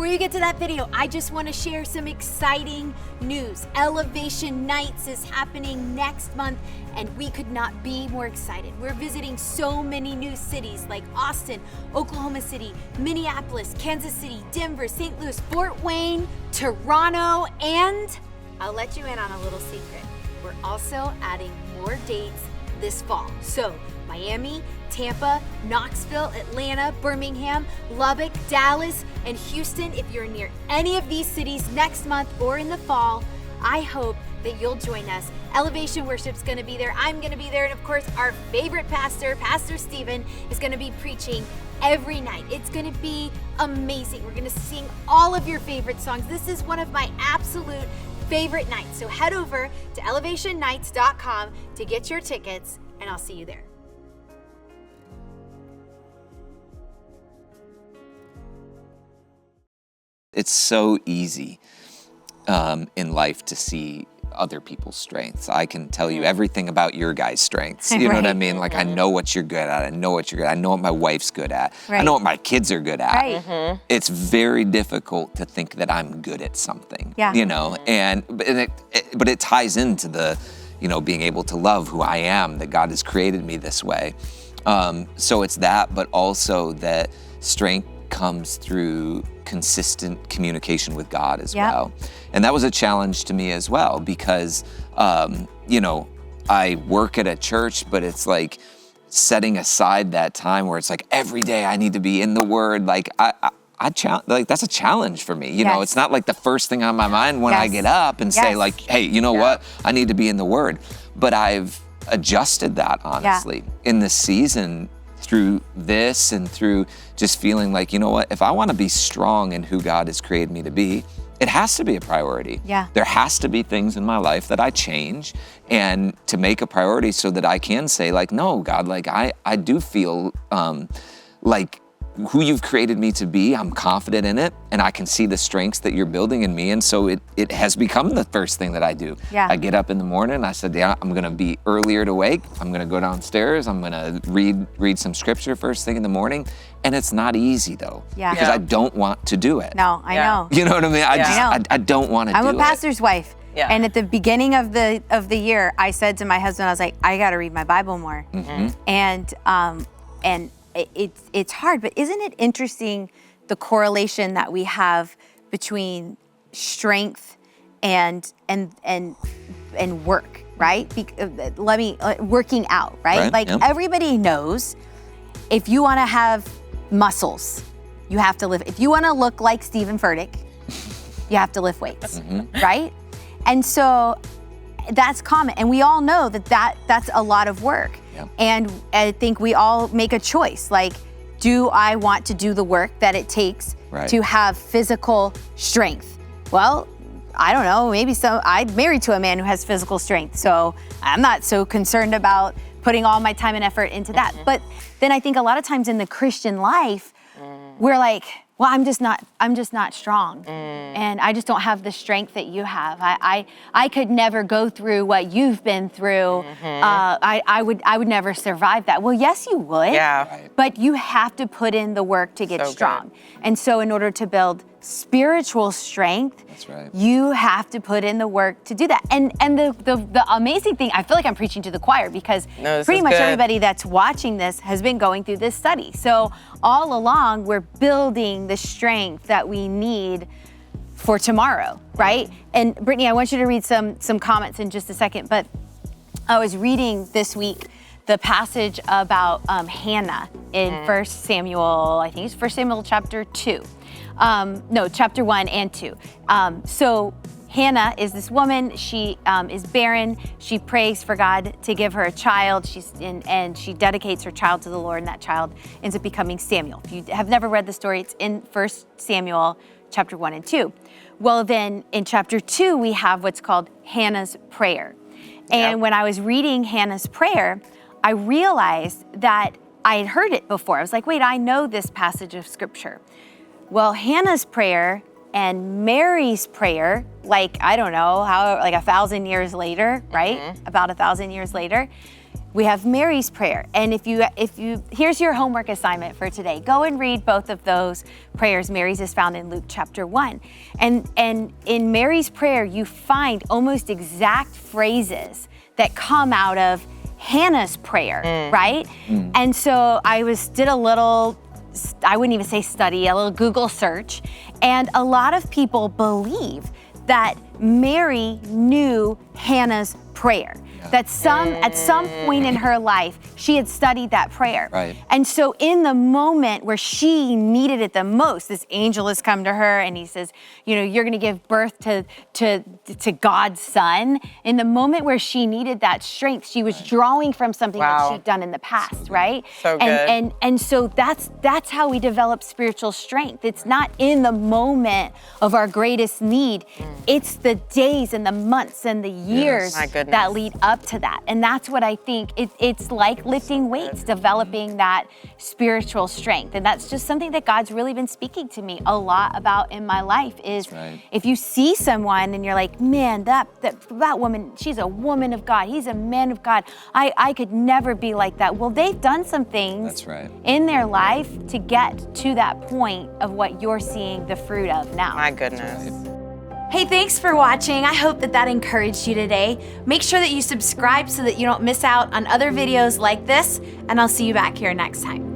before you get to that video, I just want to share some exciting news. Elevation Nights is happening next month, and we could not be more excited. We're visiting so many new cities like Austin, Oklahoma City, Minneapolis, Kansas City, Denver, St. Louis, Fort Wayne, Toronto, and I'll let you in on a little secret. We're also adding more dates this fall. So Miami, Tampa, Knoxville, Atlanta, Birmingham, Lubbock, Dallas, and Houston. If you're near any of these cities next month or in the fall, I hope that you'll join us. Elevation Worship's gonna be there, I'm gonna be there, and of course our favorite pastor, Pastor Stephen, is gonna be preaching every night. It's gonna be amazing. We're gonna sing all of your favorite songs. This is one of my absolute favorite nights. So head over to elevationnights.com to get your tickets, and I'll see you there. It's so easy in life to see other people's strengths. I can tell you everything about your guys' strengths. You know what I mean? Like, I know what you're good at. I know what you're good at. I know what my wife's good at. I know what my kids are good at. It's very difficult to think that I'm good at something, you know? But it ties into the, you know, being able to love who I am, that God has created me this way. So it's that, but also that strength comes through consistent communication with God as well. And that was a challenge to me as well, because, you know, I work at a church, but it's like setting aside that time where it's like every day I need to be in the Word. Like like that's a challenge for me. You know, it's not like the first thing on my mind when I get up and say like, hey, you know what? I need to be in the Word. But I've adjusted that, honestly, in the season, through this and through just feeling like, you know what, if I want to be strong in who God has created me to be, it has to be a priority. There has to be things in my life that I change and to make a priority so that I can say like, no, God, like I do feel like who you've created me to be, I'm confident in it, and I can see the strengths that you're building in me, and so it has become the first thing that I do. I get up in the morning, I said, I'm gonna be earlier to wake, I'm gonna go downstairs, I'm gonna read some scripture first thing in the morning, and it's not easy though, because I don't want to do it. No, I know. You know what I mean? I don't want to do it. I'm a pastor's wife. And at the beginning of the year, I said to my husband, I was like, I gotta read my Bible more. And it's hard, but isn't it interesting the correlation that we have between strength and work, right? Working out, right? Everybody knows if you want to have muscles, you have to lift. If you want to look like Stephen Furtick, you have to lift weights, right? And so that's common, and we all know that's a lot of work. And I think we all make a choice, like, do I want to do the work that it takes to have physical strength? Well, I don't know, maybe so. I'm married to a man who has physical strength, so I'm not so concerned about putting all my time and effort into that. But then I think a lot of times in the Christian life, we're like, well, I'm just not strong, and I just don't have the strength that you have. I could never go through what you've been through. I would never survive that. Well, yes, you would. But you have to put in the work to get strong. And so, in order to build spiritual strength, you have to put in the work to do that. And the amazing thing, I feel like I'm preaching to the choir, because pretty much everybody that's watching this has been going through this study. So all along, we're building the strength that we need for tomorrow, right? And Brittany, I want you to read some comments in just a second, but I was reading this week the passage about Hannah in 1 Samuel, I think it's 1 Samuel chapter 2. Chapter 1 and 2. So Hannah is this woman, she is barren, she prays for God to give her a child, and she dedicates her child to the Lord, and that child ends up becoming Samuel. If you have never read the story, it's in 1 Samuel chapter 1 and 2. Well, then in chapter 2, we have what's called Hannah's prayer. And when I was reading Hannah's prayer, I realized that I had heard it before. I was like, wait, I know this passage of scripture. Well, Hannah's prayer and Mary's prayer, like, I don't know, like 1,000 years later, right? About 1,000 years later, we have Mary's prayer. And if you, here's your homework assignment for today. Go and read both of those prayers. Mary's is found in Luke chapter 1. And in Mary's prayer, you find almost exact phrases that come out of Hannah's prayer, right? And so I did a little, I wouldn't even say study, a little Google search. And a lot of people believe that Mary knew Hannah's prayer. That at some point in her life, she had studied that prayer. Right. And so in the moment where she needed it the most, this angel has come to her and he says, you know, you're gonna give birth to God's son. In the moment where she needed that strength, she was drawing from something that she'd done in the past, right? So good. And so that's how we develop spiritual strength. It's not in the moment of our greatest need. It's the days and the months and the years that lead up to that. And that's what I think, it's like lifting weights, developing that spiritual strength. And that's just something that God's really been speaking to me a lot about in my life is if you see someone and you're like, man, that woman, she's a woman of God, he's a man of God, I could never be like that. Well, they've done some things in their life to get to that point of what you're seeing the fruit of now. My goodness. Hey, thanks for watching. I hope that encouraged you today. Make sure that you subscribe so that you don't miss out on other videos like this, and I'll see you back here next time.